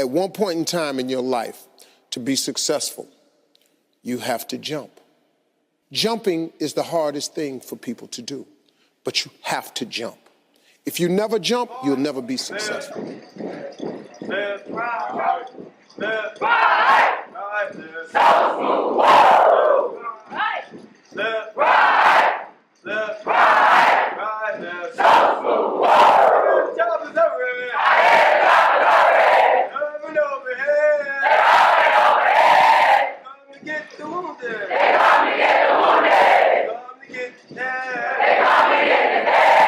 At one point in time in your life, to be successful, you have to jump. Jumping is the hardest thing for people to do, but you have to jump. If you never jump, you'll never be successful. Left, right, left, right, left, so smooth, right, left, right, left, right, left, so smooth, the job is over, coming overhead, come to get the wounded, come to get the wounded, come to get the dead, come to get the dead,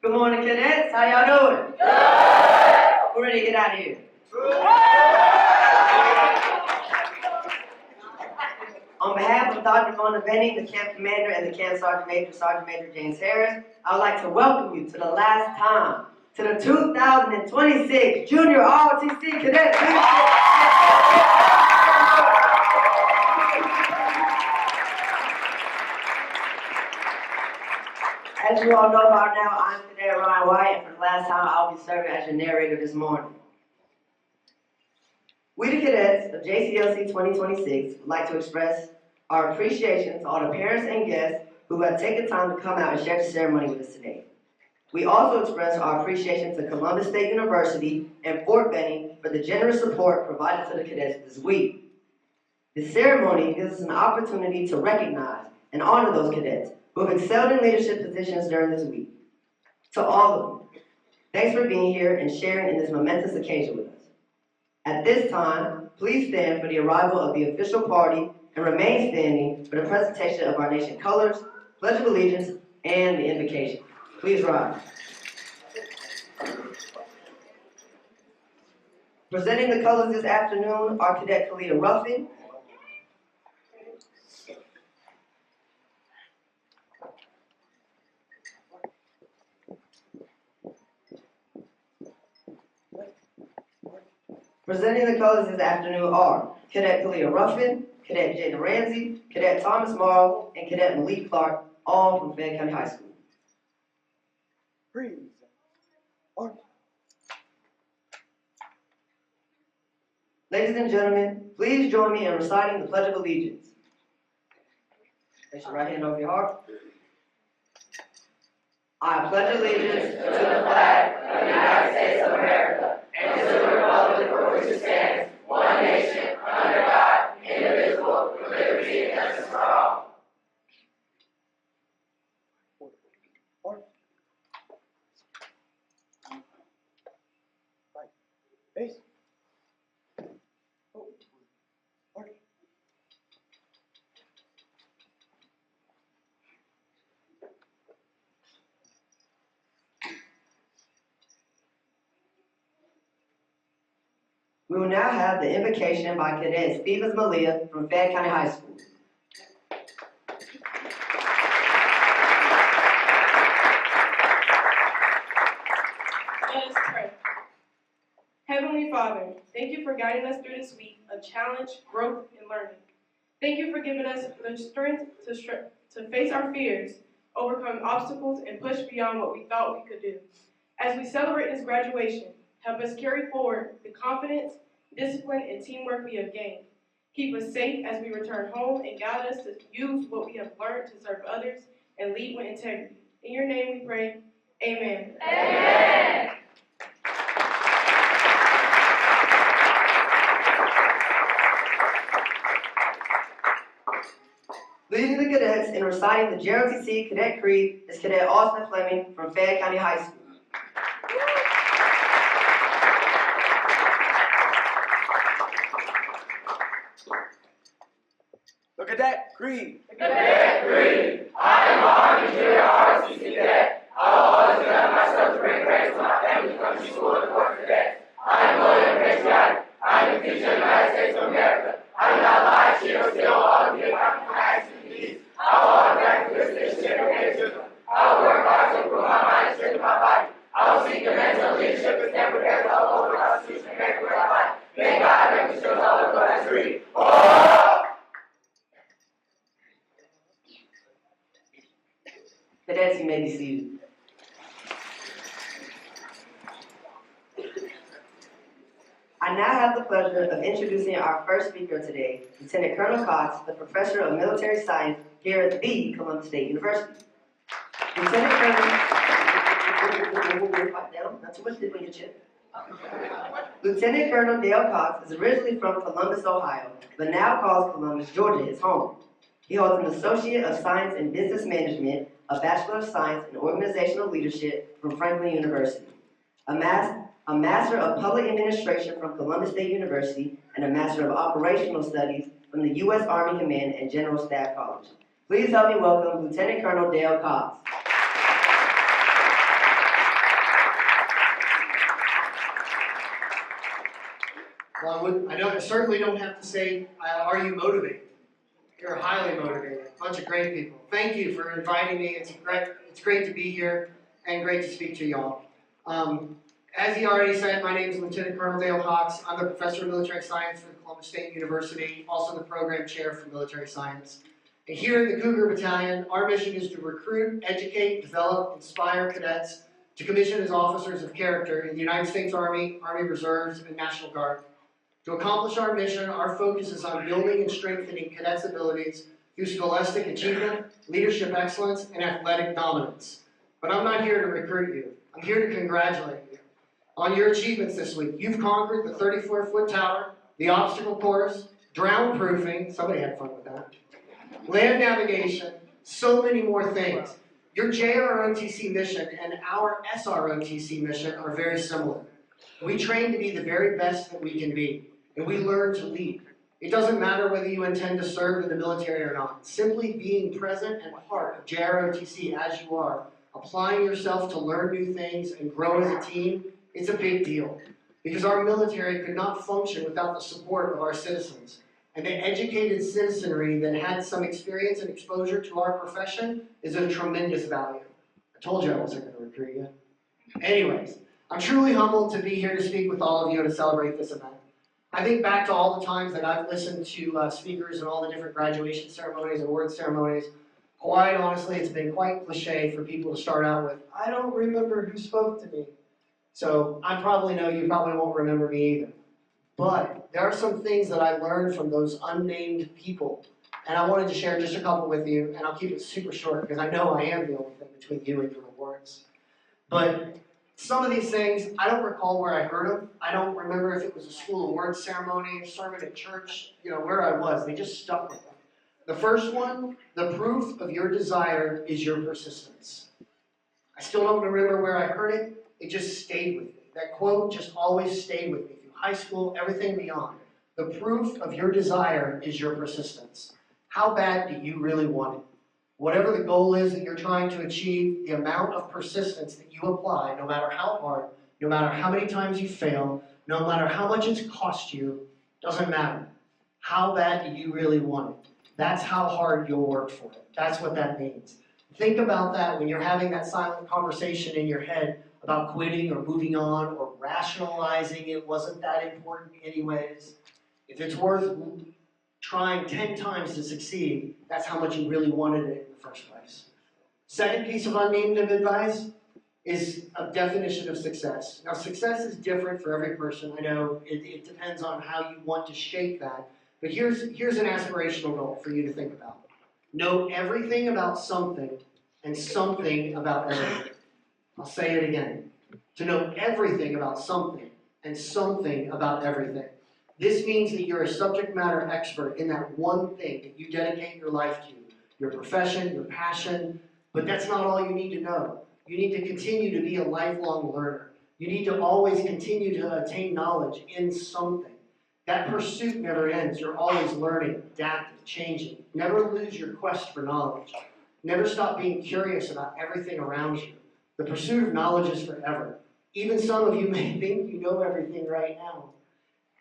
Good morning, cadets. How y'all doing? Good. We're ready to get out of here. On behalf of Dr. Von Benning, the camp commander, and the camp sergeant major James Harris, I would like to welcome you to the last time to the 2026 Junior ROTC Cadet Leadership. As you all know by now, I'm Cadet Ryan White, and for the last time, I'll be serving as your narrator this morning. We, the cadets of JCLC 2026, would like to express our appreciation to all the parents and guests who have taken time to come out and share the ceremony with us today. We also express our appreciation to Columbus State University and Fort Benning for the generous support provided to the cadets this week. The ceremony gives us an opportunity to recognize and honor those cadets who have excelled in leadership positions during this week. To all of them, thanks for being here and sharing in this momentous occasion with us. At this time, please stand for the arrival of the official party and remain standing for the presentation of our nation colors, Pledge of Allegiance, and the invocation. Please rise. Presenting the colors this afternoon are Cadet Kalia Ruffin, Presenting the colors this afternoon are Cadet Kalia Ruffin, Cadet Jada Ramsey, Cadet Thomas Morrow, and Cadet Malik Clark, all from Fayette County High School. Freeze. March. Ladies and gentlemen, please join me in reciting the Pledge of Allegiance. Place your right hand over your heart. I pledge allegiance to the flag of the United States of America and to the republic for which it stands, one nation, under God, indivisible, with liberty and justice for all. March. Right. Base. Oh. March. We will now have the invocation by Cadet Stevens Malia from Fayette County High School. Let us pray. Heavenly Father, thank you for guiding us through this week of challenge, growth, and learning. Thank you for giving us the strength to face our fears, overcome obstacles, and push beyond what we thought we could do. As we celebrate this graduation, help us carry forward the confidence, discipline, and teamwork we have gained. Keep us safe as we return home and guide us to use what we have learned to serve others and lead with integrity. In your name we pray, amen. Amen. Leading the cadets in reciting the JROTC Cadet Creed is Cadet Austin Fleming from Fayette County High School. The Cadet Creed. Cadet Creed. I am Army Junior ROTC Cadet. I will always conduct myself to bring praise to my family, country, school, and court cadets. I am loyal and patriotic. I am the future of the United States of America. I do not lie, cheat, or steal. All of you account for my actions and deeds. I will always practice discipline and patriotism. I will work hard to improve my mind and strengthen my body. I will seek the mental leadership and stand prepared to uphold the Constitution and make it where I fight. May God make the sure all of us free. Cadets, you may be seated. I now have the pleasure of introducing our first speaker today, Lieutenant Colonel Cox, the Professor of Military Science here at the Columbus State University. Lieutenant Colonel, pipe down, not too much dip on your chin. Lieutenant Colonel Dale Cox is originally from Columbus, Ohio, but now calls Columbus, Georgia his home. He holds an Associate of Science in Business Management, a Bachelor of Science in Organizational Leadership from Franklin University, a Master of Public Administration from Columbus State University, and a Master of Operational Studies from the U.S. Army Command and General Staff College. Please help me welcome Lieutenant Colonel Dale Cox. Well, I certainly don't have to say, are you motivated? You're highly motivated, a bunch of great people. Thank you for inviting me. It's great to be here and great to speak to y'all. As he already said, my name is Lieutenant Colonel Dale Cox. I'm the Professor of Military Science for Columbus State University, also the Program Chair for Military Science. And here in the Cougar Battalion, our mission is to recruit, educate, develop, inspire cadets to commission as officers of character in the United States Army, Army Reserves, and National Guard. To accomplish our mission, our focus is on building and strengthening cadets' abilities through scholastic achievement, leadership excellence, and athletic dominance. But I'm not here to recruit you. I'm here to congratulate you on your achievements this week. You've conquered the 34-foot tower, the obstacle course, drown proofing, somebody had fun with that, land navigation, so many more things. Your JROTC mission and our SROTC mission are very similar. We train to be the very best that we can be, and we learn to lead. It doesn't matter whether you intend to serve in the military or not. Simply being present and part of JROTC as you are, applying yourself to learn new things and grow as a team, it's a big deal. because our military could not function without the support of our citizens. And the educated citizenry that had some experience and exposure to our profession is of tremendous value. I told you I wasn't going to recruit you. Anyways, I'm truly humbled to be here to speak with all of you and to celebrate this event. I think back to all the times that I've listened to speakers and all the different graduation ceremonies and award ceremonies. Quite honestly, it's been quite cliche for people to start out with, I don't remember who spoke to me. So I probably know you probably won't remember me either. But there are some things that I learned from those unnamed people. And I wanted to share just a couple with you, and I'll keep it super short because I know I am the only thing between you and your awards. But some of these things, I don't recall where I heard them. I don't remember if it was a school awards ceremony, a sermon at church, where I was. They just stuck with me. The first one, the proof of your desire is your persistence. I still don't remember where I heard it. It just stayed with me. That quote just always stayed with me through high school, everything beyond. The proof of your desire is your persistence. How bad do you really want it? Whatever the goal is that you're trying to achieve, the amount of persistence that you apply, no matter how hard, no matter how many times you fail, no matter how much it's cost you, doesn't matter. How bad do you really want it? That's how hard you'll work for it. That's what that means. Think about that when you're having that silent conversation in your head about quitting or moving on or rationalizing it wasn't that important anyways. If it's worth trying 10 times to succeed, that's how much you really wanted it in the first place. Second piece of unnamed advice is a definition of success. Now, success is different for every person. I know it depends on how you want to shape that. But here's an aspirational goal for you to think about. Know everything about something and something about everything. I'll say it again. To know everything about something and something about everything. This means that you're a subject matter expert in that one thing that you dedicate your life to. Your profession, your passion, but that's not all you need to know. You need to continue to be a lifelong learner. You need to always continue to attain knowledge in something. That pursuit never ends. You're always learning, adapting, changing. Never lose your quest for knowledge. Never stop being curious about everything around you. The pursuit of knowledge is forever. Even some of you may think you know everything right now.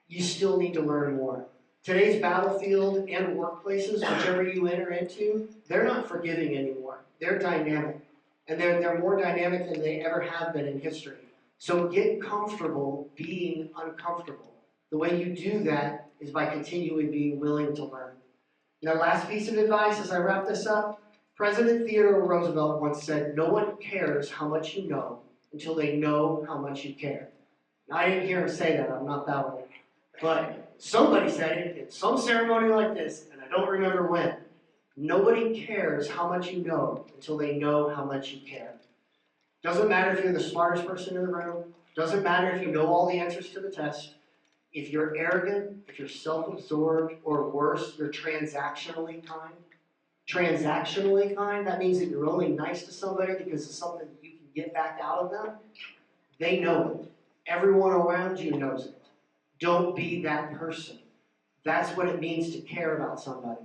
You still need to learn more. Today's battlefield and workplaces, whichever you enter into, they're not forgiving anymore. They're dynamic. And they're more dynamic than they ever have been in history. So get comfortable being uncomfortable. The way you do that is by continually being willing to learn. Now, last piece of advice as I wrap this up, President Theodore Roosevelt once said, no one cares how much you know until they know how much you care. Now, I didn't hear him say that, I'm not that old. But somebody said it in some ceremony like this, and I don't remember when. Nobody cares how much you know until they know how much you care. Doesn't matter if you're the smartest person in the room. Doesn't matter if you know all the answers to the test. If you're arrogant, if you're self-absorbed, or worse, you're transactionally kind. Transactionally kind, that means that you're only nice to somebody because of something that you can get back out of them. They know it. Everyone around you knows it. Don't be that person. That's what it means to care about somebody.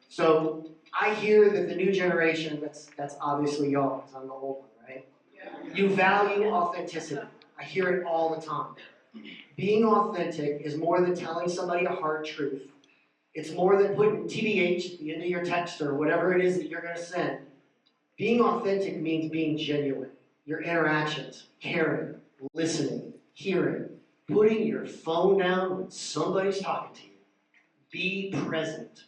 So I hear that the new generation, that's obviously y'all, because I'm the old one, right? Yeah. You value authenticity. I hear it all the time. Being authentic is more than telling somebody a hard truth. It's more than putting TBH at the end of your text or whatever it is that you're going to send. Being authentic means being genuine. Your interactions, caring, listening, hearing, putting your phone down when somebody's talking to you. Be present.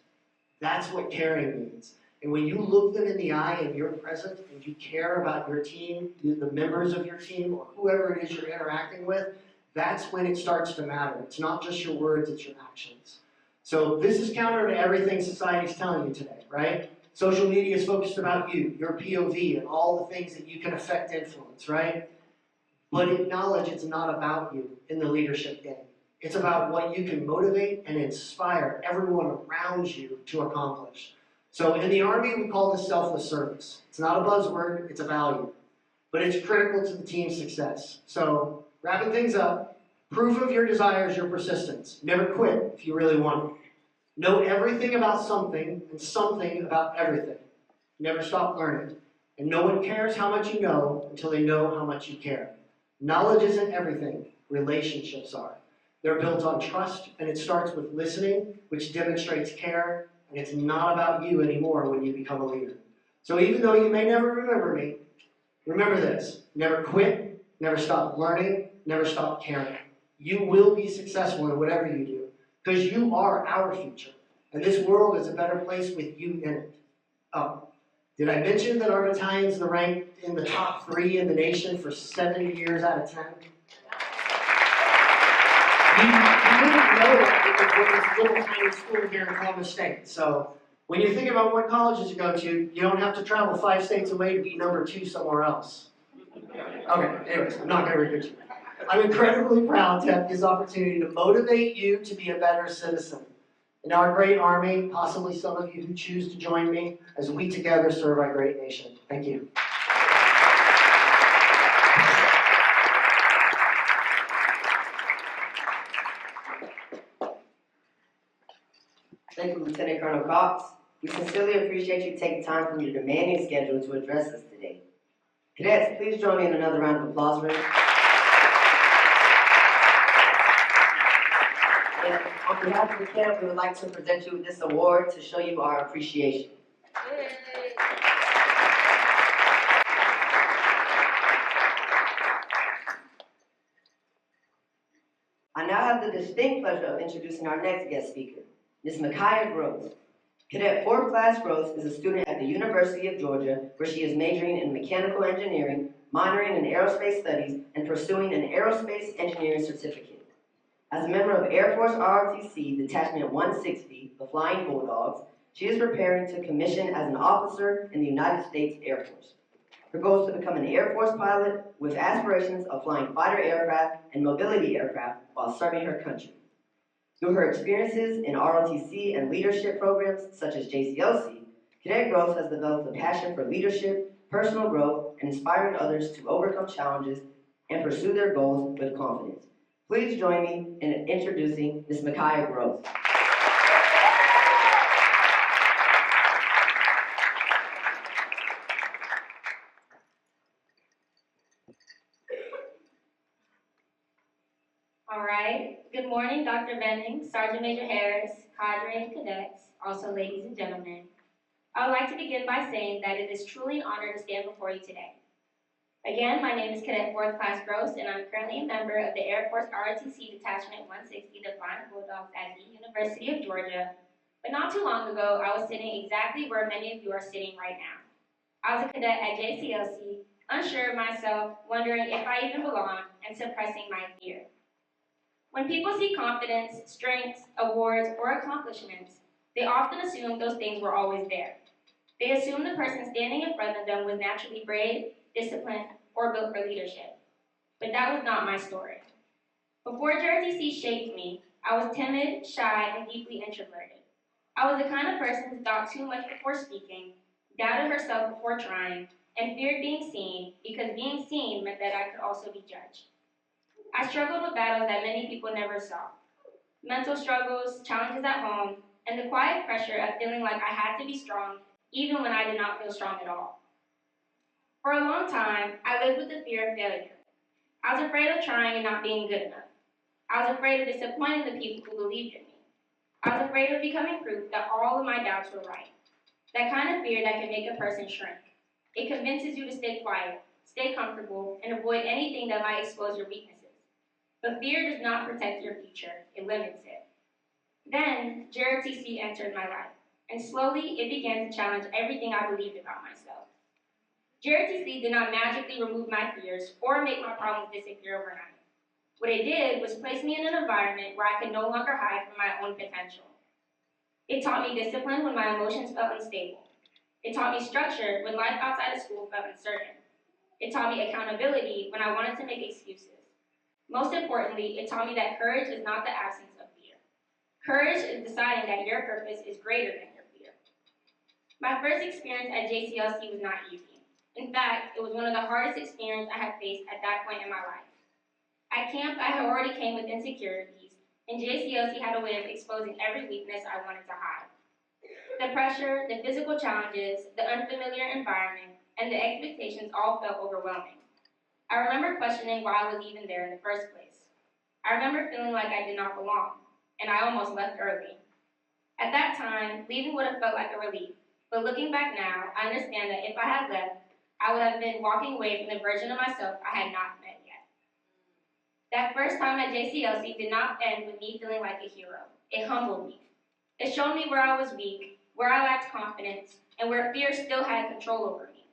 That's what caring means. And when you look them in the eye and you're present and you care about your team, the members of your team, or whoever it is you're interacting with, that's when it starts to matter. It's not just your words, it's your actions. So this is counter to everything society's telling you today, right? Social media is focused about you, your POV, and all the things that you can affect influence, right? But acknowledge it's not about you in the leadership game. It's about what you can motivate and inspire everyone around you to accomplish. So in the Army, we call this selfless service. It's not a buzzword, it's a value. But it's critical to the team's success. So wrapping things up, proof of your desire is your persistence. Never quit if you really want it. Know everything about something and something about everything. Never stop learning. And no one cares how much you know until they know how much you care. Knowledge isn't everything, relationships are. They're built on trust, and it starts with listening, which demonstrates care, and it's not about you anymore when you become a leader. So even though you may never remember me, remember this: never quit, never stop learning, never stop caring. You will be successful in whatever you do, because you are our future, and this world is a better place with you in it. Oh, did I mention that our battalion's ranked in the top 3 in the nation for 7 years out of 10? You wouldn't know that because we're this little tiny school here in Columbus State. So when you think about what colleges you go to, you don't have to travel 5 states away to be number 2 somewhere else. Okay, anyways, I'm not going to repeat you. I'm incredibly proud to have this opportunity to motivate you to be a better citizen. In our great army, possibly some of you who choose to join me, as we together serve our great nation. Thank you. Thank you, Lieutenant Colonel Cox. We sincerely appreciate you taking time from your demanding schedule to address us today. Cadets, please join me in another round of applause for him. And on behalf of the camp, we would like to present you with this award to show you our appreciation. I now have the distinct pleasure of introducing our next guest speaker, Ms. Micaiah Gross. Cadet 4th Class Gross is a student at the University of Georgia, where she is majoring in mechanical engineering, minoring in aerospace studies, and pursuing an aerospace engineering certificate. As a member of Air Force ROTC Detachment 160, the Flying Bulldogs, she is preparing to commission as an officer in the United States Air Force. Her goal is to become an Air Force pilot with aspirations of flying fighter aircraft and mobility aircraft while serving her country. Through her experiences in ROTC and leadership programs such as JCLC, Cadet Gross has developed a passion for leadership, personal growth, and inspiring others to overcome challenges and pursue their goals with confidence. Please join me in introducing Ms. Micaiah Gross. All right. Good morning, Dr. Benning, Sergeant Major Harris, cadre and cadets, also ladies and gentlemen. I would like to begin by saying that it is truly an honor to stand before you today. Again, my name is Cadet 4th Class Gross, and I'm currently a member of the Air Force ROTC Detachment 160, the Flying Bulldogs at the University of Georgia. But not too long ago, I was sitting exactly where many of you are sitting right now. I was a cadet at JCLC, unsure of myself, wondering if I even belonged, and suppressing my fear. When people see confidence, strengths, awards, or accomplishments, they often assume those things were always there. They assume the person standing in front of them was naturally brave, disciplined, or built for leadership. But that was not my story. Before JRTC shaped me, I was timid, shy, and deeply introverted. I was the kind of person who thought too much before speaking, doubted herself before trying, and feared being seen because being seen meant that I could also be judged. I struggled with battles that many people never saw. Mental struggles, challenges at home, and the quiet pressure of feeling like I had to be strong even when I did not feel strong at all. For a long time, I lived with the fear of failure. I was afraid of trying and not being good enough. I was afraid of disappointing the people who believed in me. I was afraid of becoming proof that all of my doubts were right. That kind of fear that can make a person shrink. It convinces you to stay quiet, stay comfortable, and avoid anything that might expose your weaknesses. But fear does not protect your future, it limits it. Then, JRTC entered my life, and slowly it began to challenge everything I believed about myself. JRTC did not magically remove my fears or make my problems disappear overnight. What it did was place me in an environment where I could no longer hide from my own potential. It taught me discipline when my emotions felt unstable. It taught me structure when life outside of school felt uncertain. It taught me accountability when I wanted to make excuses. Most importantly, it taught me that courage is not the absence of fear. Courage is deciding that your purpose is greater than your fear. My first experience at JCLC was not easy. In fact, it was one of the hardest experiences I had faced at that point in my life. At camp, I had already came with insecurities, and JCLC had a way of exposing every weakness I wanted to hide. The pressure, the physical challenges, the unfamiliar environment, and the expectations all felt overwhelming. I remember questioning why I was even there in the first place. I remember feeling like I did not belong, and I almost left early. At that time, leaving would have felt like a relief, but looking back now, I understand that if I had left, I would have been walking away from the version of myself I had not met yet. That first time at JCLC did not end with me feeling like a hero. It humbled me. It showed me where I was weak, where I lacked confidence, and where fear still had control over me.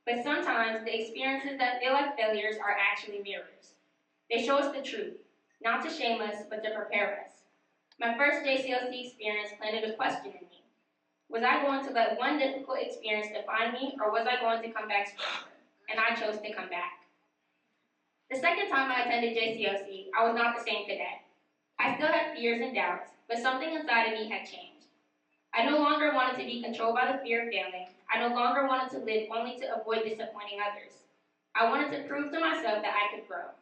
But sometimes the experiences that feel like failures are actually mirrors. They show us the truth, not to shame us, but to prepare us. My first JCLC experience planted a question in me. Was I going to let one difficult experience define me, or was I going to come back stronger? And I chose to come back. The second time I attended JCLC, I was not the same cadet. I still had fears and doubts, but something inside of me had changed. I no longer wanted to be controlled by the fear of failing. I no longer wanted to live only to avoid disappointing others. I wanted to prove to myself that I could grow.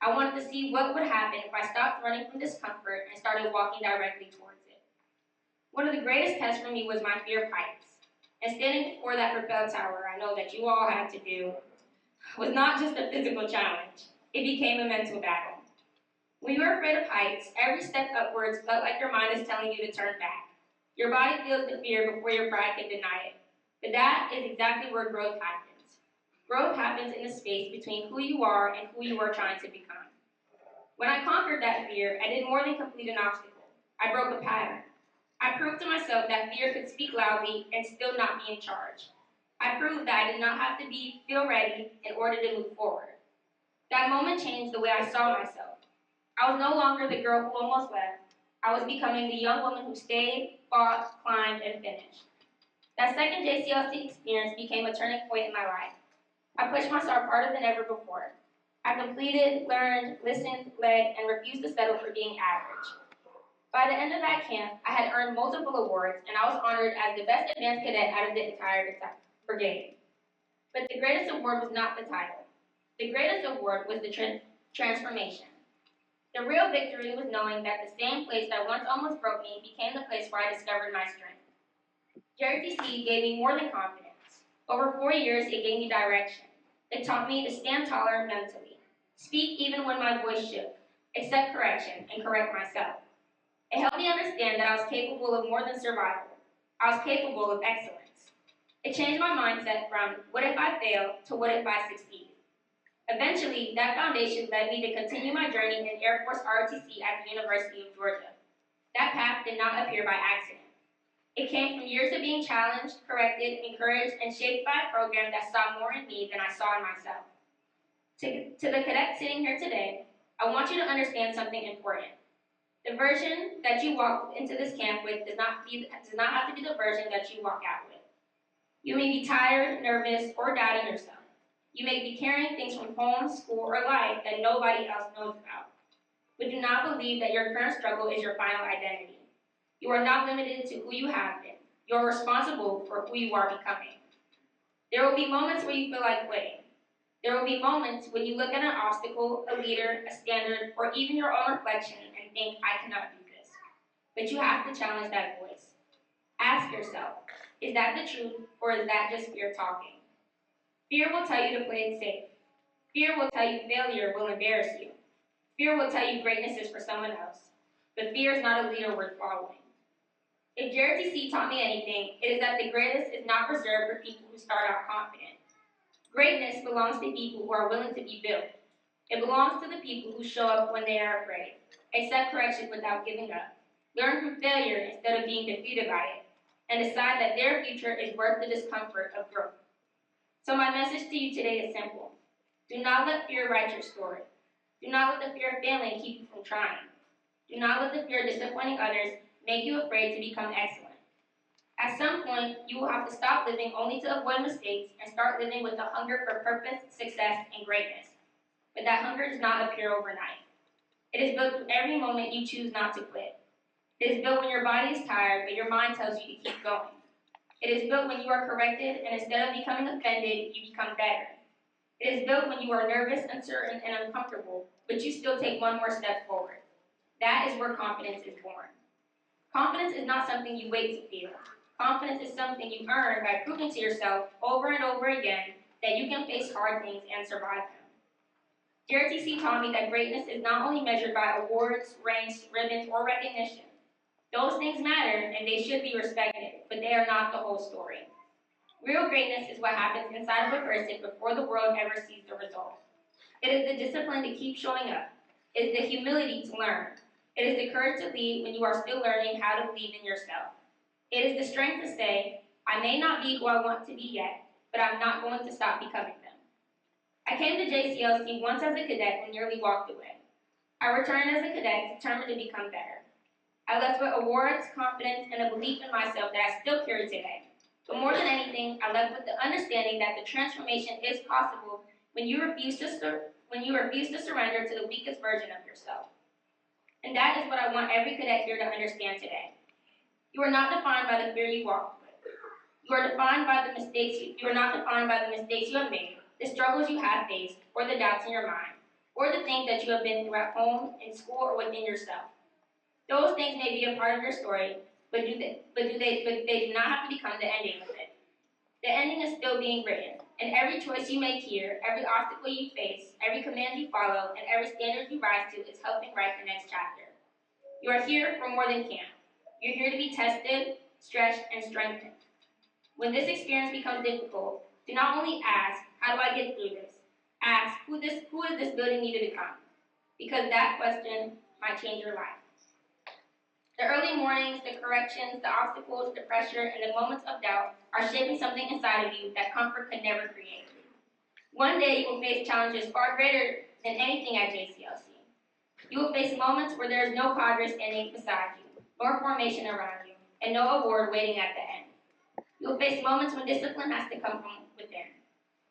I wanted to see what would happen if I stopped running from discomfort and started walking directly towards it. One of the greatest tests for me was my fear of heights. And standing before that rappel tower I know that you all had to do was not just a physical challenge. It became a mental battle. When you are afraid of heights, every step upwards felt like your mind is telling you to turn back. Your body feels the fear before your pride can deny it. But that is exactly where growth happens. Growth happens in the space between who you are and who you are trying to become. When I conquered that fear, I did more than complete an obstacle. I broke a pattern. I proved to myself that fear could speak loudly and still not be in charge. I proved that I did not have to feel ready in order to move forward. That moment changed the way I saw myself. I was no longer the girl who almost left. I was becoming the young woman who stayed, fought, climbed, and finished. That second JCLC experience became a turning point in my life. I pushed myself harder than ever before. I completed, learned, listened, led, and refused to settle for being average. By the end of that camp, I had earned multiple awards, and I was honored as the best advanced cadet out of the entire brigade. But the greatest award was not the title. The greatest award was the transformation. The real victory was knowing that the same place that once almost broke me became the place where I discovered my strength. JRTC gave me more than confidence. Over 4 years, it gave me direction. It taught me to stand taller mentally, speak even when my voice shook, accept correction, and correct myself. It helped me understand that I was capable of more than survival. I was capable of excellence. It changed my mindset from what if I fail to what if I succeed. Eventually, that foundation led me to continue my journey in Air Force ROTC at the University of Georgia. That path did not appear by accident. It came from years of being challenged, corrected, encouraged, and shaped by a program that saw more in me than I saw in myself. To the cadets sitting here today, I want you to understand something important. The version that you walk into this camp with does not have to be the version that you walk out with. You may be tired, nervous, or doubting yourself. You may be carrying things from home, school, or life that nobody else knows about. But do not believe that your current struggle is your final identity. You are not limited to who you have been. You are responsible for who you are becoming. There will be moments where you feel like quitting. There will be moments when you look at an obstacle, a leader, a standard, or even your own reflection and think, I cannot do this. But you have to challenge that voice. Ask yourself, is that the truth, or is that just fear talking? Fear will tell you to play it safe. Fear will tell you failure will embarrass you. Fear will tell you greatness is for someone else. But fear is not a leader worth following. If JRTC taught me anything, it is that the greatest is not reserved for people who start out confident. Greatness belongs to people who are willing to be built. It belongs to the people who show up when they are afraid, accept correction without giving up, learn from failure instead of being defeated by it, and decide that their future is worth the discomfort of growth. So my message to you today is simple. Do not let fear write your story. Do not let the fear of failing keep you from trying. Do not let the fear of disappointing others make you afraid to become excellent. At some point, you will have to stop living only to avoid mistakes and start living with a hunger for purpose, success, and greatness. But that hunger does not appear overnight. It is built through every moment you choose not to quit. It is built when your body is tired, but your mind tells you to keep going. It is built when you are corrected, and instead of becoming offended, you become better. It is built when you are nervous, uncertain, and uncomfortable, but you still take one more step forward. That is where confidence is born. Confidence is not something you wait to feel. Confidence is something you earn by proving to yourself over and over again that you can face hard things and survive them. JRTC taught me that greatness is not only measured by awards, ranks, ribbons, or recognition. Those things matter and they should be respected, but they are not the whole story. Real greatness is what happens inside of a person before the world ever sees the result. It is the discipline to keep showing up. It is the humility to learn. It is the courage to lead when you are still learning how to believe in yourself. It is the strength to say, I may not be who I want to be yet, but I'm not going to stop becoming them. I came to JCLC once as a cadet and nearly walked away. I returned as a cadet determined to become better. I left with awards, confidence, and a belief in myself that I still carry today. But more than anything, I left with the understanding that the transformation is possible when you refuse to surrender to the weakest version of yourself. And that is what I want every cadet here to understand today. You are not defined by the fear you walked with. You are not defined by the mistakes you have made, the struggles you have faced, or the doubts in your mind, or the things that you have been through at home, in school, or within yourself. Those things may be a part of your story, but they do not have to become the ending of it. The ending is still being written, and every choice you make here, every obstacle you face, every command you follow, and every standard you rise to is helping write the next chapter. You are here for more than camp. You're here to be tested, stretched, and strengthened. When this experience becomes difficult, do not only ask, how do I get through this? Ask, who is this building need to become? Because that question might change your life. The early mornings, the corrections, the obstacles, the pressure, and the moments of doubt are shaping something inside of you that comfort could never create. One day you will face challenges far greater than anything at JCLC. You will face moments where there is no cadre standing beside you, nor formation around you, and no award waiting at the end. You will face moments when discipline has to come from within.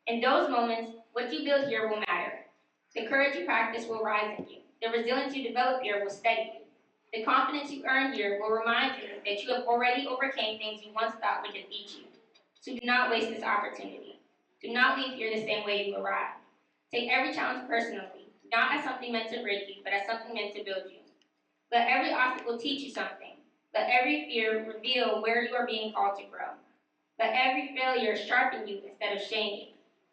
In those moments, what you build here will matter. The courage you practice will rise in you. The resilience you develop here will steady you. The confidence you earn here will remind you that you have already overcame things you once thought would defeat you. So do not waste this opportunity. Do not leave here the same way you arrived. Take every challenge personally, not as something meant to break you, but as something meant to build you. Let every obstacle teach you something. Let every fear reveal where you are being called to grow. Let every failure sharpen you instead of shame you.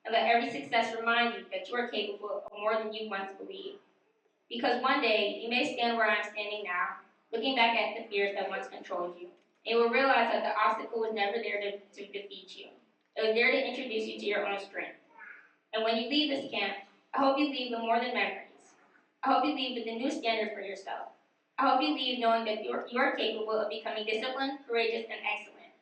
And let every success remind you that you are capable of more than you once believed. Because one day, you may stand where I'm standing now, looking back at the fears that once controlled you, and you will realize that the obstacle was never there to defeat you. It was there to introduce you to your own strength. And when you leave this camp, I hope you leave with more than memories. I hope you leave with a new standard for yourself. I hope you leave knowing that you are capable of becoming disciplined, courageous, and excellent.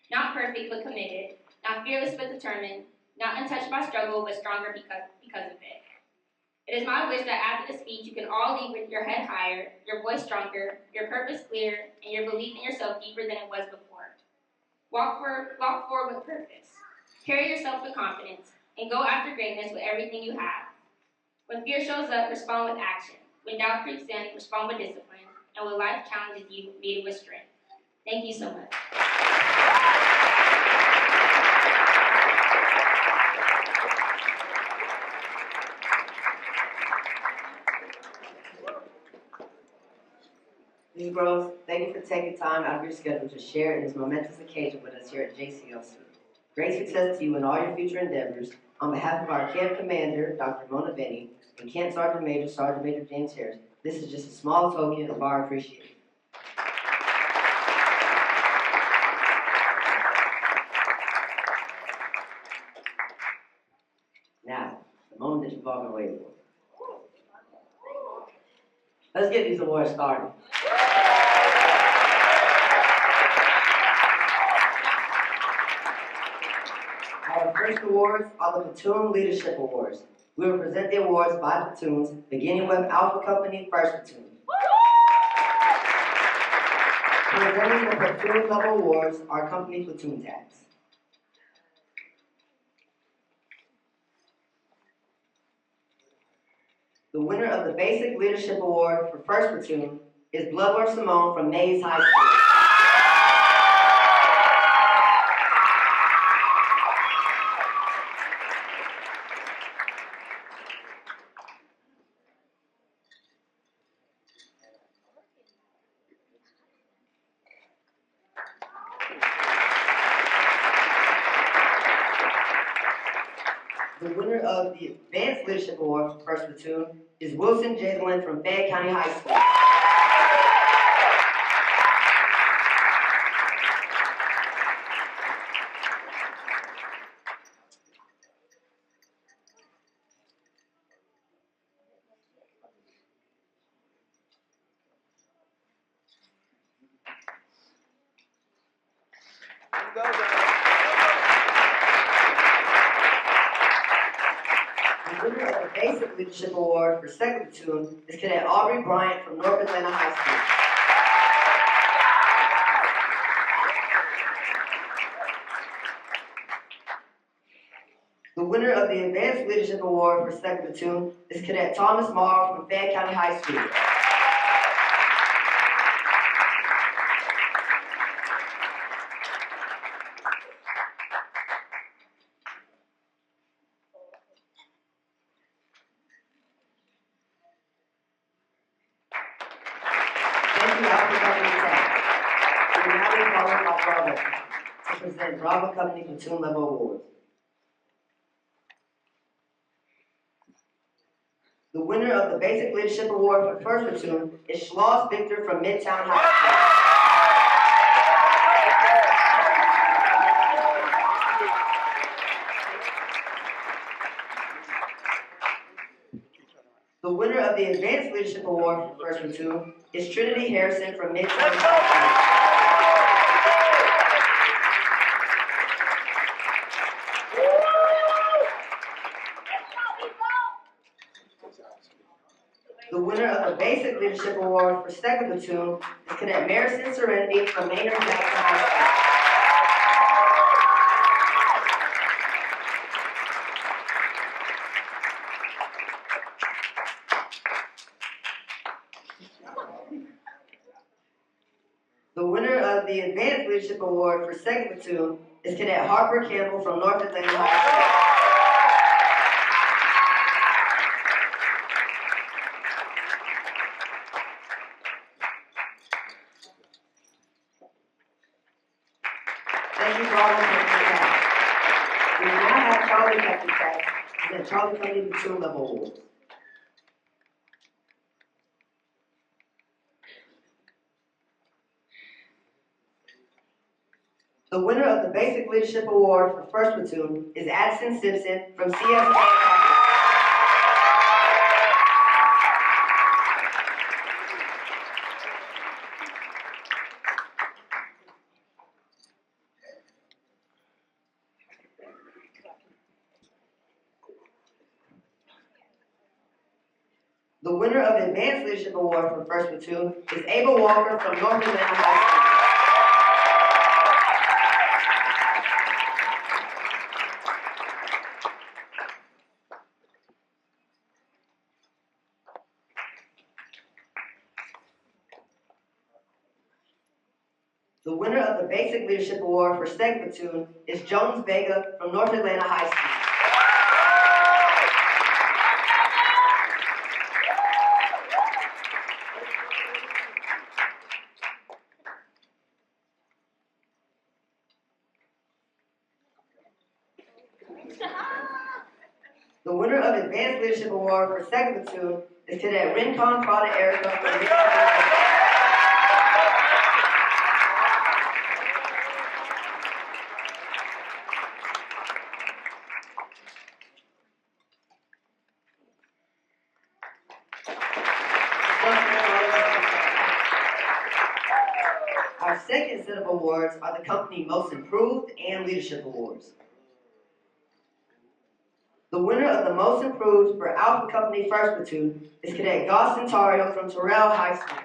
Not perfect, but committed. Not fearless, but determined. Not untouched by struggle, but stronger because of it. It is my wish that after the speech, you can all leave with your head higher, your voice stronger, your purpose clear, and your belief in yourself deeper than it was before. Walk forward with purpose. Carry yourself with confidence, and go after greatness with everything you have. When fear shows up, respond with action. When doubt creeps in, respond with discipline. And when life challenges you, meet it with strength. Thank you so much. Ms. Groves, thank you for taking time out of your schedule to share in this momentous occasion with us here at JCLC. Great success to you in all your future endeavors. On behalf of our Camp Commander, Dr. Mona Benny, and Camp Sergeant Major James Harris, this is just a small token of our appreciation. Now, the moment that you've all been waiting for. Let's get these awards started. Our first awards are the Platoon Leadership Awards. We will present the awards by platoons, beginning with Alpha Company First Platoon. Presenting the platoon level awards are company platoon tags. The winner of the Basic Leadership Award for First Platoon is Bloodworth Simone from Mays High School. The winner of the Advanced Leadership Award for First Platoon is Wilson Jalen from Fayette County High School. The winner of the Basic Leadership Award for Second Platoon is Cadet Aubrey Bryant from North Atlanta High School. The winner of the Advanced Leadership Award for Second Platoon is Cadet Thomas Marr from Fayette County High School. Thank you all for coming to class. We will now be followed by Bravo to present Bravo Company Platoon Level Awards. The winner of the Basic Leadership Award for First Platoon is Schloss Victor from Midtown High School. The winner of the Advanced Leadership Award for First Platoon is Trinity Harrison from Midtown High School. The winner of the Basic Leadership Award for Second Platoon is Cadet Marison Serenity from Maynard Jackson High School. The winner of the Advanced Leadership Award for Second Platoon is Cadet Harper Campbell from North Atlanta High School. Thank you for all the task. We now have Charlie Captain Task and Charlie Company Platoon Level Awards. The winner of the Basic Leadership Award for First Platoon is Addison Simpson from CSK Academy. The winner of the Advanced Leadership Award for First Platoon is Ava Walker from North Atlanta High School. The winner of the Basic Leadership Award for Second Platoon is Jones Vega from North Atlanta High School. The winner of Advanced Leadership Award for Second Platoon is Cadet Rincon Prada Erica from Midtown High School. Our second set of awards are the Company Most Improved and Leadership Awards. The winner of the Most Improved for Alpha Company First Platoon is Cadet Goss Centario from Terrell High School.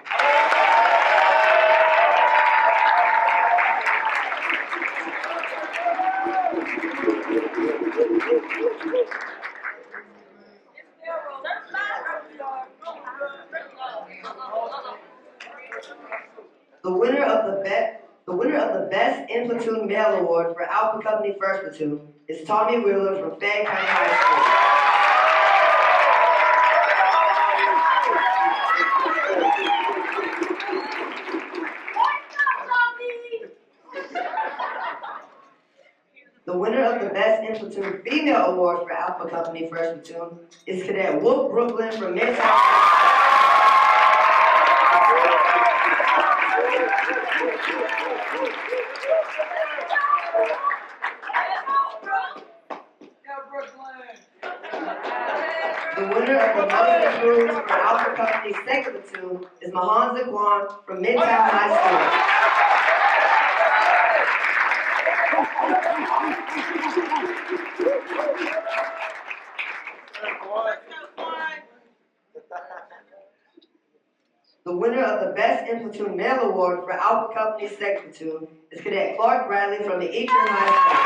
The winner of the Best In Platoon Male Award for Alpha Company First Platoon is Tommy Wheeler from Fayette County High School. The winner of the Best in Platoon Female Award for Alpha Company First Platoon is Cadet Wolf Brooklyn from Midtown. The winner of the Most Improved for Alpha Company Second Platoon is Mahan Zakwan from Midtown High School. The winner of the Best in Platoon Male Award for Alpha Company Second Platoon is Cadet Clark Bradley from the Eastern High School.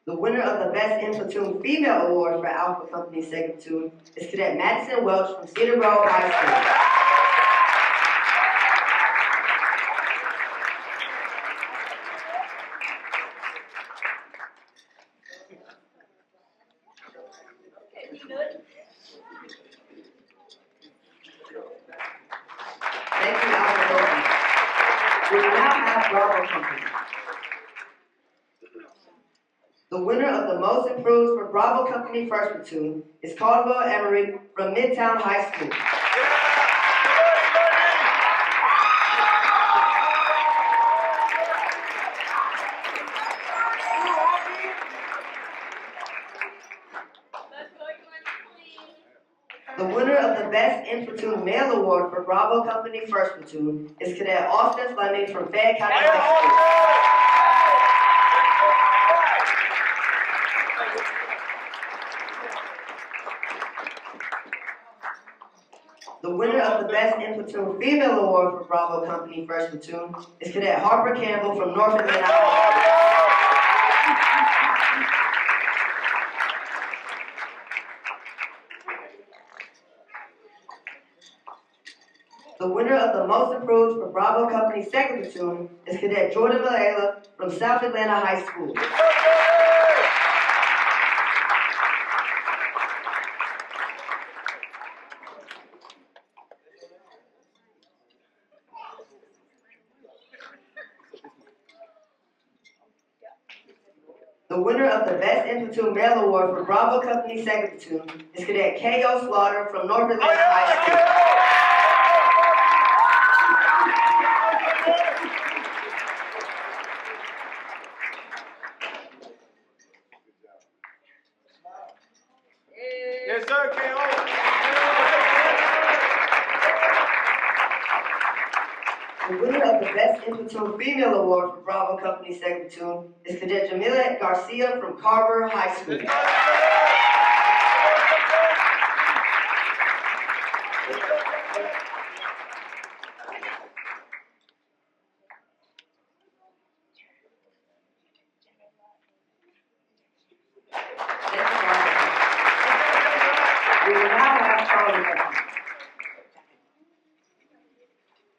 The winner of the Best in Platoon Female Award for Alpha Company Second Platoon is Cadet Madison Welch from Cedar Grove High School. Thank you, Alpha Company. We will now have Bravo Company. The winner of the Most Improved for Bravo Company First Platoon is Caldwell Emery from Midtown High School. The winner of the Best in Platoon Male Award for Bravo Company First Platoon is Cadet Austin Fleming from Fayette County High School. The winner of the Best in Platoon Female Award for Bravo Company First Platoon is Cadet Harper Campbell from North Atlanta High School. The winner of the Most Improved for Bravo Company Second Platoon is Cadet Jordan Malela from South Atlanta High School. The winner of the Best in Platoon Male Award for Bravo Company Second Platoon is Cadet K.O. Slaughter from North Atlanta High School. Yes, sir, K.O. The winner of the Best in Platoon Female Award for Bravo Company Second Platoon is Cadet Jamila Garcia from Carver High School. We will now have Charlie Company.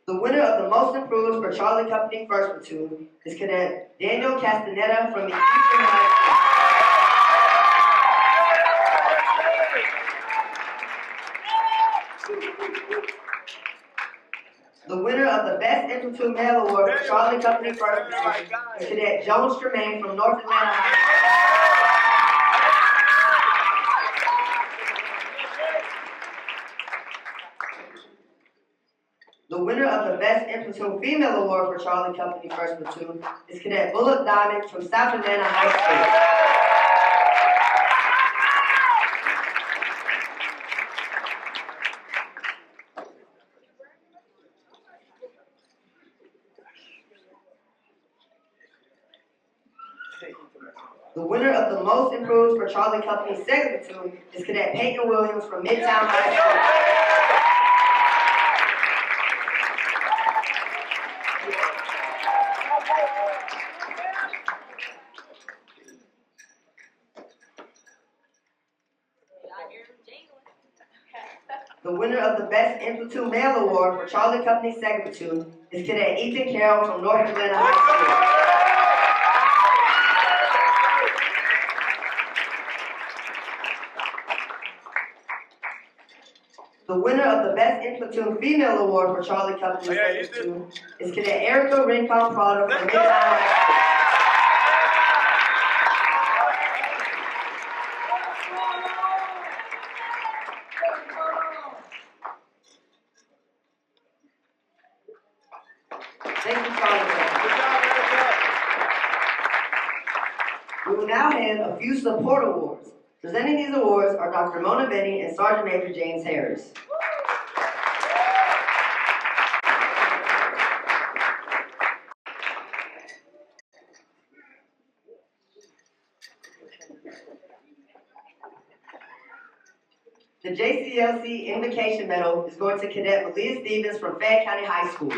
The winner of the Most Improved for Charlie Company First Platoon is Cadet Daniel Castaneda from the Eastern High School. The winner of the Best in Platoon Male Award for Charlie Company First Platoon is Cadet Jones Tremaine from North Atlanta High School. The winner of the Best in Platoon Female Award for Charlie Company First Platoon is Cadet Bullock Diamond from South Atlanta High School. The winner of the Most Improved for Charlie Company Second Platoon is Cadet Peyton Williams from Midtown High School. The winner of the Best in Platoon Male Award for Charlie Company Second Platoon is Cadet Ethan Carroll from North Atlanta High School. The winner of the Best In Platoon Female Award for Charlie Company Platoon is Cadet Erica Rincon Prado from Midtown High School. Thank you, Charlie. We will now hand a few support awards. Presenting these awards are Dr. Mona Benny and Sergeant Major James Harris. The JCLC Invocation Medal is going to Cadet Malia Stevens from Fayette County High School.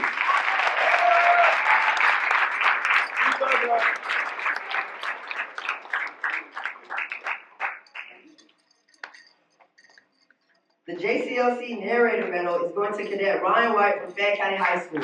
The JCLC Narrator Medal is going to Cadet Ryan White from Fayette County High School.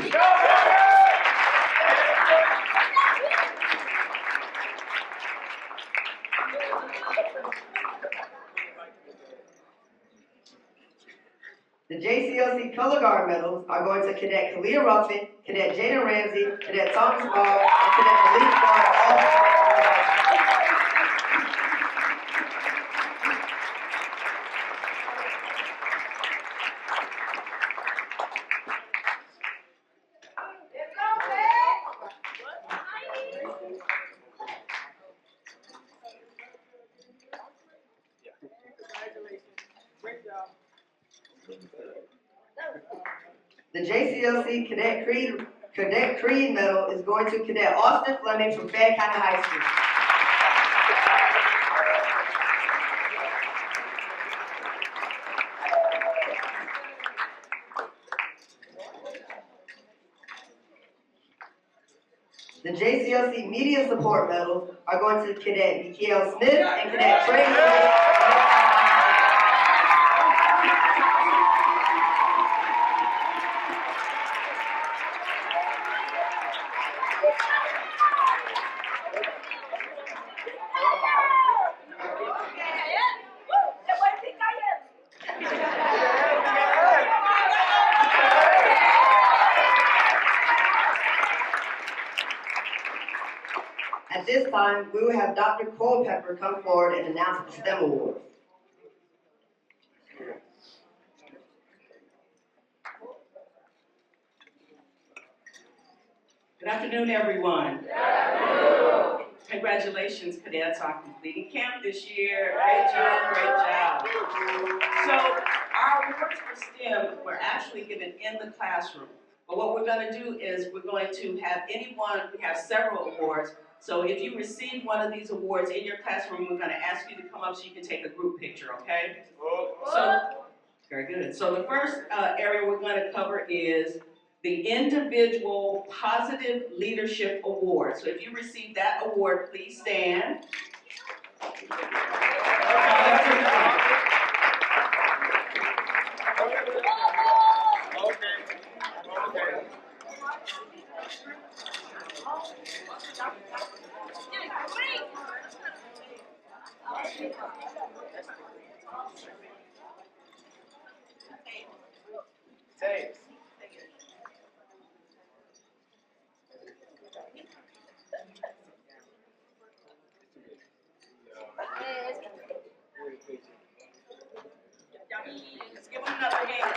The JCLC Color Guard medals are going to Cadet Kalia Ruffin, Cadet Jaden Ramsey, Cadet Thomas Barr, and Cadet Malik Barr, all from The JCLC Cadet Creed Medal is going to Cadet Austin Fleming from Fayette County High School. The JCLC Media Support Medals are going to Cadet Nikhil Smith and Cadet Trey Smith. At this time, we will have Dr. Culpepper come forward and announce the STEM Awards. Good afternoon, everyone. Good afternoon. Congratulations, cadets, on completing camp this year. Great job, great job. So our awards for STEM were actually given in the classroom. But what we're going to do is we're going to have anyone, we have several awards. So if you receive one of these awards in your classroom, we're going to ask you to come up so you can take a group picture, okay? So, very good. So the first area we're going to cover is the Individual Positive Leadership Award. So if you receive that award, please stand. Let's give them another hand.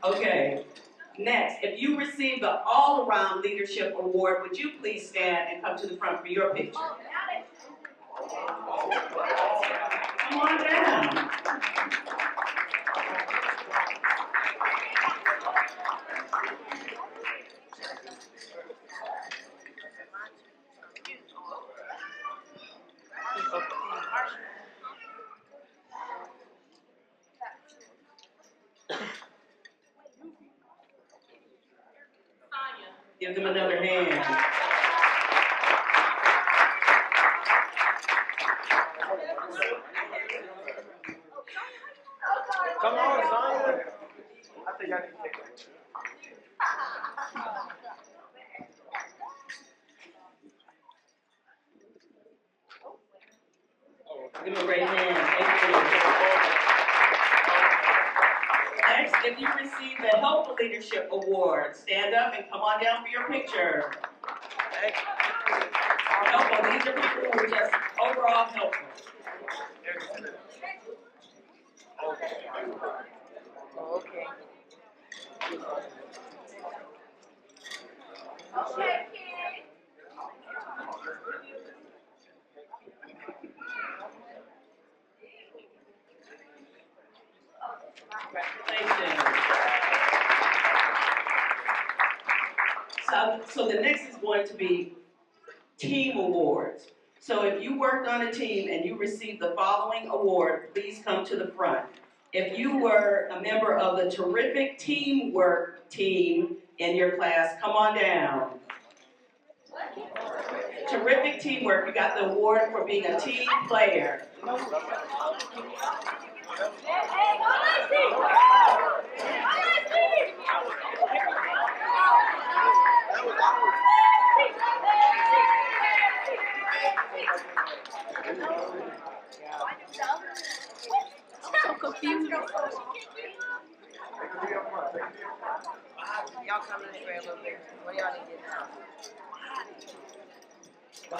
Okay, next, if you receive the All-Around Leadership Award, would you please stand and come to the front for your picture? Come on down. Give them another hand. Come on, Sonya. Give him a great hand. Thank you. Next, if you received the Helpful Leadership Award, stand up and come on down for your picture. Helpful, these are people who are just overall helpful. Congratulations. So the next is going to be team awards. So if you worked on a team and you received the following award, please come to the front. If you were a member of the terrific teamwork team in your class, come on down. Terrific teamwork, you got the award for being a team player. So confused. Y'all coming this way a little bit. What y'all need to get down? Come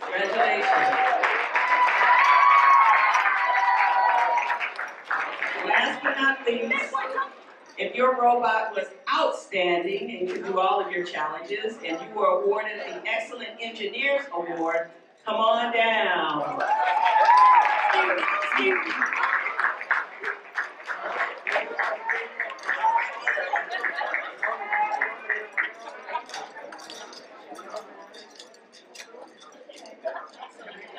Congratulations. Last but not least, if your robot was outstanding and could do all of your challenges and you were awarded the Excellent Engineers Award, come on down.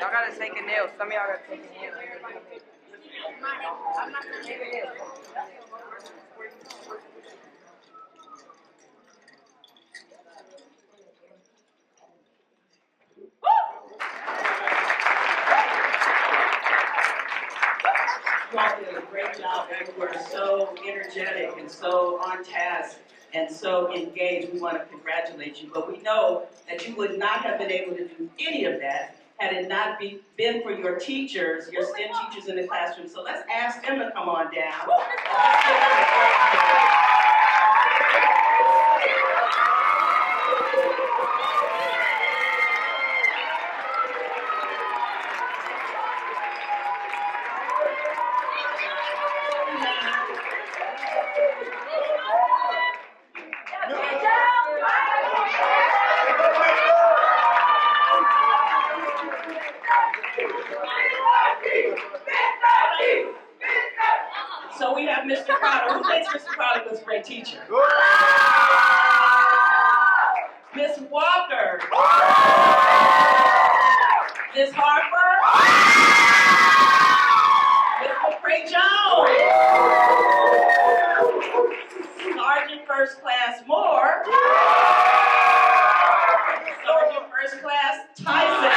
Y'all gotta take a nail. Some of y'all gotta take a nail. I'm not gonna take a nail. You all did a great job. You were so energetic and so on task and so engaged. We want to congratulate you. But we know that you would not have been able to do any of that had it not been for your teachers, your STEM teachers in the classroom. So let's ask them to come on down. So we have Mr. Crowder. Who thinks Mr. Crowder was a great teacher? Miss Walker. Miss Harper. Miss McCray Jones. Sergeant First Class Moore. Sergeant First Class Tyson.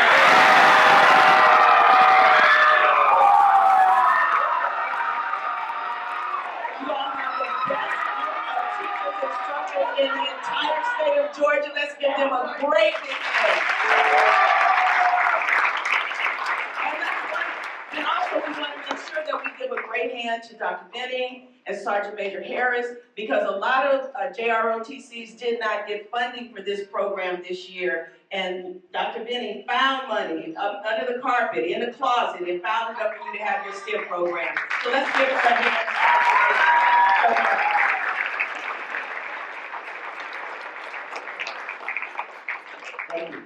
In the entire state of Georgia. Let's give them a great big hand. And also we want to make sure that we give a great hand to Dr. Benning and Sergeant Major Harris, because a lot of JROTCs did not get funding for this program this year. And Dr. Benning found money under the carpet, in the closet, and found it up for you to have your STEM program. So let's give her a hand. Thank you.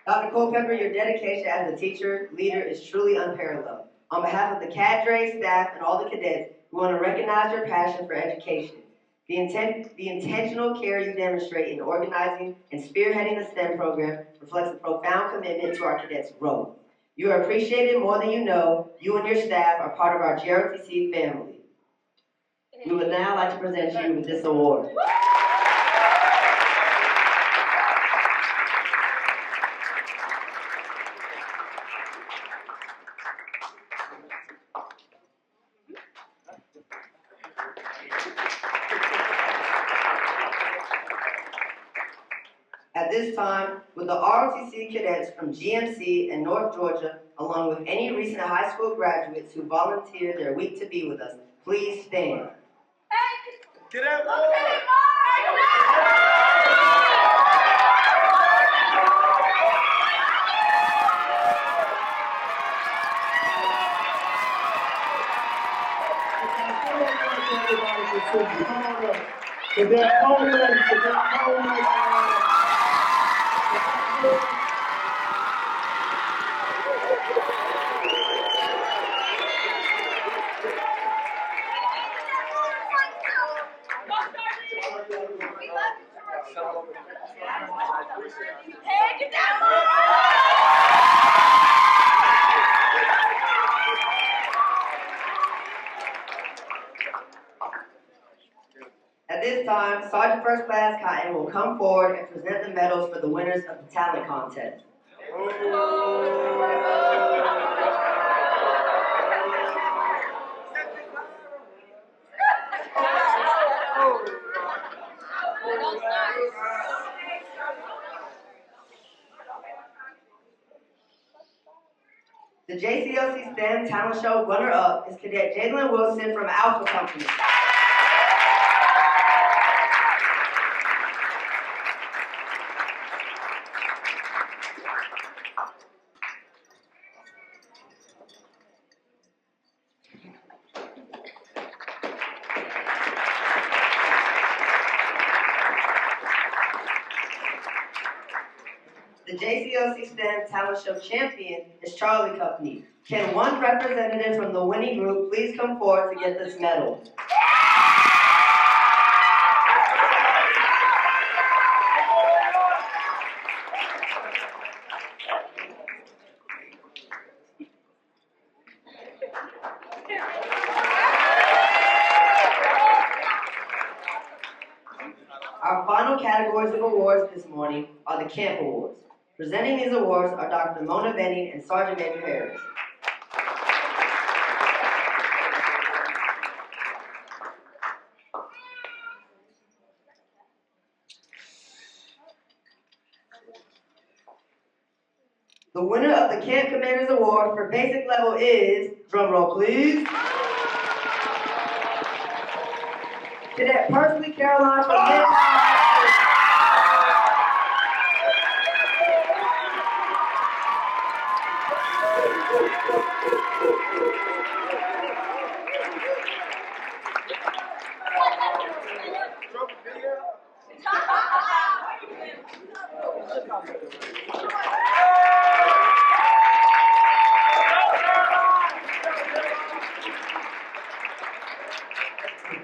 Dr. Culpepper, your dedication as a teacher, leader is truly unparalleled. On behalf of the cadre, staff, and all the cadets, we want to recognize your passion for education. The intentional care you demonstrate in organizing and spearheading the STEM program reflects a profound commitment to our cadets' growth. You are appreciated more than you know. You and your staff are part of our JROTC family. We would now like to present you with this award. At this time, would the ROTC cadets from GMC and North Georgia, along with any recent high school graduates who volunteered their week to be with us, please stand. Get up, Cadet Coleman, Cadet Coleman. Hey, get down! At this time, Sergeant First Class Cotton will come forward and present the medals for the winners of the talent contest. The JCLC STEM Talent Show runner-up is Cadet Jalen Wilson from Alpha Company. The JCLC STEM Talent Show champion is Charlie Company. Can one representative from the winning group please come forward to get this medal? Our final categories of awards this morning are the Camp Awards. Presenting these awards are Dr. Mona Benning and Sergeant Major Harris. The winner of the Camp Commanders Award for basic level is, drum roll please, Cadet Persley Caroline from Midtown.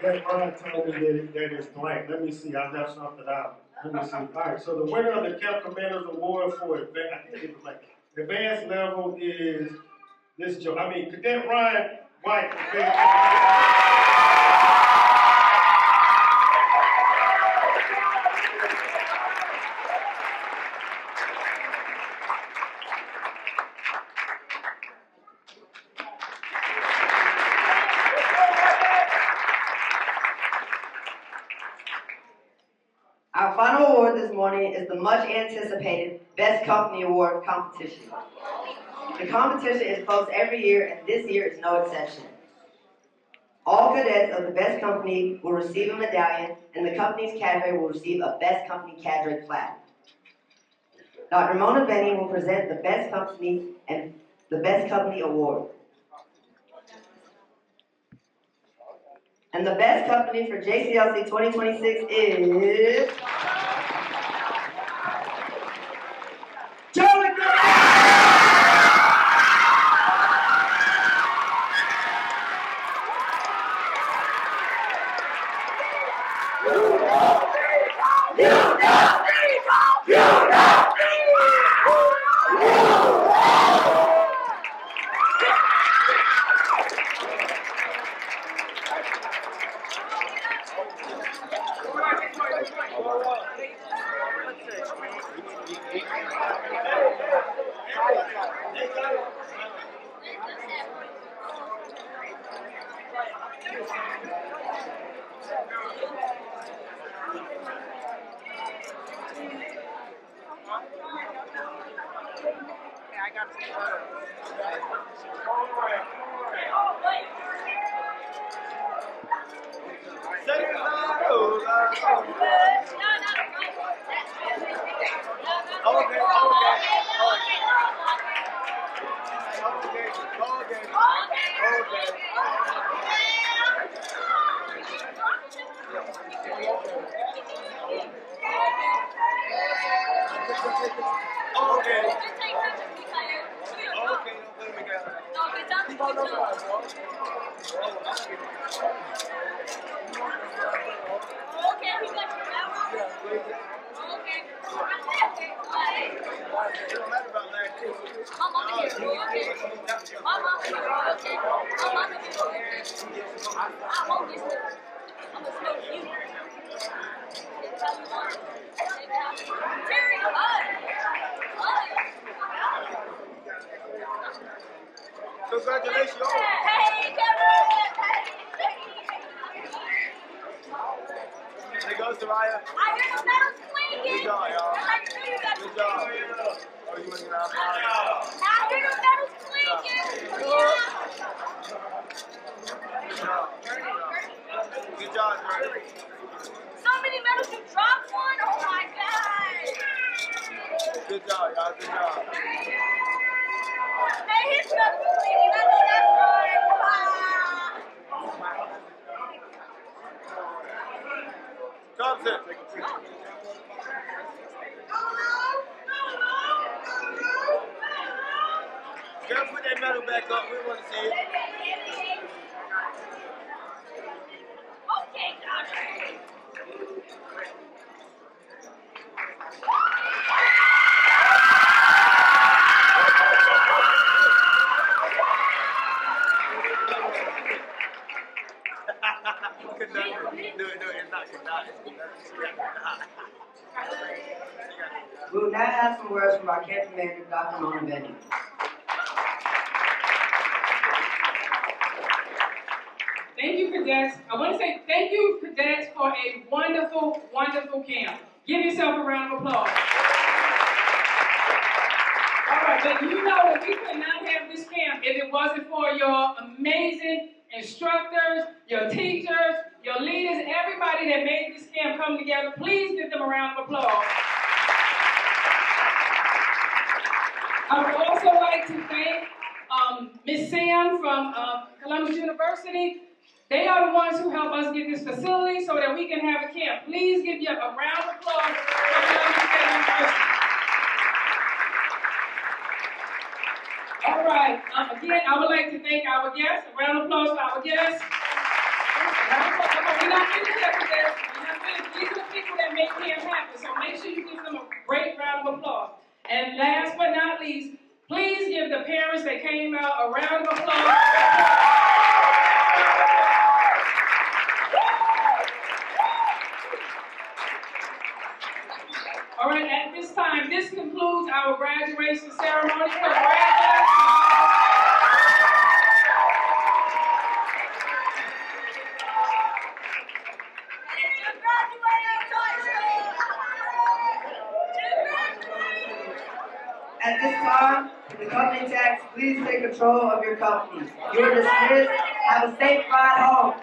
Cadet Ryan told me that it's blank. Let me see, I left something out. Let me see. All right, so the winner of the Camp Commanders Award for advanced level is this Cadet Ryan White. Our final award this morning is the much anticipated Best Company Award competition. The competition is closed every year and this year is no exception. All cadets of the Best Company will receive a medallion and the company's cadre will receive a Best Company cadre plaque. Dr. Mona Benning will present the Best Company and the Best Company Award. And the Best Company for JCLC 2026 is Charlie Congratulations. There goes Soraya. Good job, y'all. Good job. Oh, you want to get out of Good job, Jerry. So many medals, you dropped one? Oh my God! Good job, y'all. Good job. Hey, his medals are clean. I know that's right. Thompson, take a picture. Girl, put that medal back up. We want to see it. Okay, Josh. We will now have some words from our campus manager, Dr. Mona Benny. Thank you, cadets. I want to say thank you, cadets, for a wonderful, wonderful camp. Give yourself a round of applause. All right, but you know that we could not have this camp if it wasn't for your amazing instructors, your teachers, your leaders, everybody that made this camp come together. Please give them a round of applause. I would also like to thank Ms. Sam from Columbus University. They are the ones who help us get this facility so that we can have a camp. Please give you a round of applause for Columbus University. All right, again, I would like to thank our guests. A round of applause for our guests. We're not finished yet, cadets. We're not finished. These are the people that make camp happen, so make sure you give them a great round of applause. And last but not least, please give the parents that came out a round of applause. All right, at this time, this concludes our graduation ceremony. Congratulations. At this time, the company tax, please take control of your company. You are dismissed. Have a safe ride home.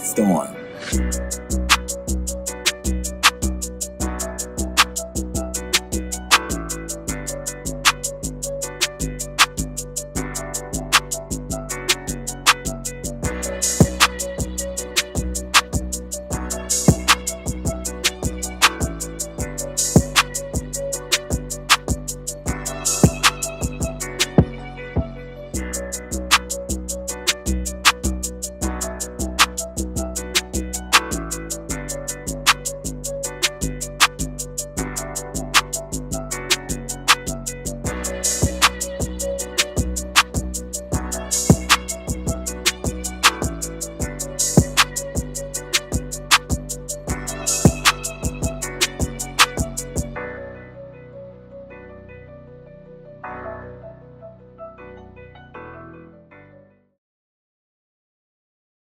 Storm.